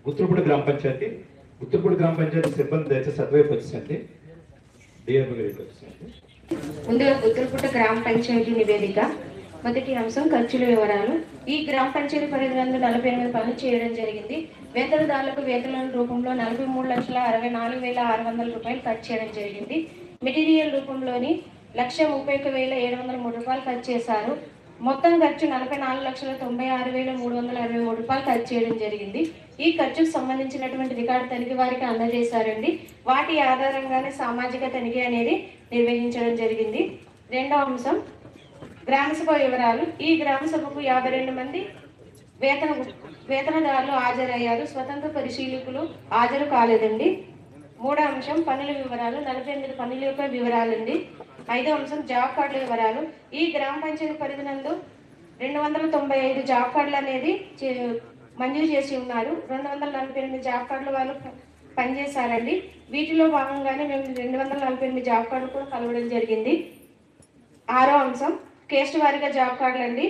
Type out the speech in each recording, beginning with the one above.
గుత్తులపూడి గ్రామ పంచాయతీ సిబ్బంది దయచేసి సద్వైపు వచ్చింది ముందుగా గుత్తులపూడి గ్రామ పంచాయతీ నివేదిక. మొదటి అంశం ఖర్చుల వివరాలు. ఈ గ్రామ పంచాయతీ పరిధిలో 48 పనులు చేయడం జరిగింది. వేతనదారులకు వేతనాల రూపంలో 43,64,600 రూపాయలు ఖర్చు చేయడం జరిగింది. మెటీరియల్ రూపంలోని 1,31,703 రూపాయలు ఖర్చు చేశారు. మొత్తం ఖర్చు 44,96,363 రూపాయలు ఖర్చు చేయడం జరిగింది. ఈ ఖర్చుకు సంబంధించినటువంటి రికార్డు తనిఖీ వారికి అందజేశారండి. వాటి ఆధారంగానే సామాజిక తనిఖీ అనేది నిర్వహించడం జరిగింది. రెండవ అంశం గ్రామసభ వివరాలు. ఈ గ్రామసభకు 52 మంది వేతనదారులు హాజరయ్యారు. స్వతంత్ర పరిశీలకులు హాజరు కాలేదండి. మూడో అంశం పనుల వివరాలు. 48 పనుల యొక్క వివరాలండి. ఐదో అంశం జాబ్ కార్డుల వివరాలు. ఈ గ్రామ పంచాయతీ పరిధినందు 295 జాబ్ కార్డులు అనేది మంజూరు చేసి ఉన్నారు. 248 జాబ్ కార్డులు వాళ్ళు పనిచేశారండి. వీటిలో భాగంగానే మేము 248 జాబ్ కార్డులు కూడా కలవడం జరిగింది. ఆరో అంశం కేస్ట్ వారీగా జాబ్ కార్డులు అండి.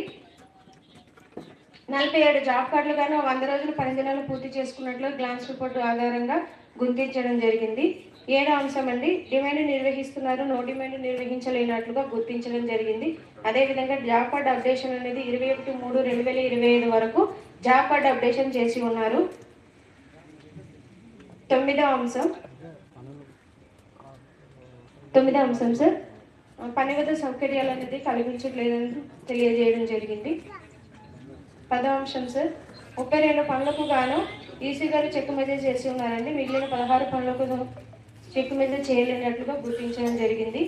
47 జాబ్ కార్డులు కానీ 100 రోజులు పనిదినాలు పూర్తి చేసుకున్నట్లు గ్లాన్స్ రిపోర్టు ఆధారంగా గుర్తించడం జరిగింది. ఏడో అంశం అండి డిమాండ్ నిర్వహిస్తున్నారు, నో డిమాండ్ నిర్వహించలేనట్లుగా గుర్తించడం జరిగింది. అదేవిధంగా జాబ్ కార్డ్ అప్డేషన్ అనేది 21/3/2025 వరకు జాబ్ కార్డ్ అప్డేషన్ చేసి ఉన్నారు. తొమ్మిదో అంశం సార్ పని వద్ద సౌకర్యాలు అనేది కల్పించట్లేదని తెలియజేయడం జరిగింది. 10వ అంశం సార్ 32 పనులకు గాను ఈసీ గారు చెక్ మెసేజ్ చేసి ఉన్నారండి. మిగిలిన 16 పనులకు చెక్ మెసేజ్ చేయలేనట్లుగా గుర్తించడం జరిగింది.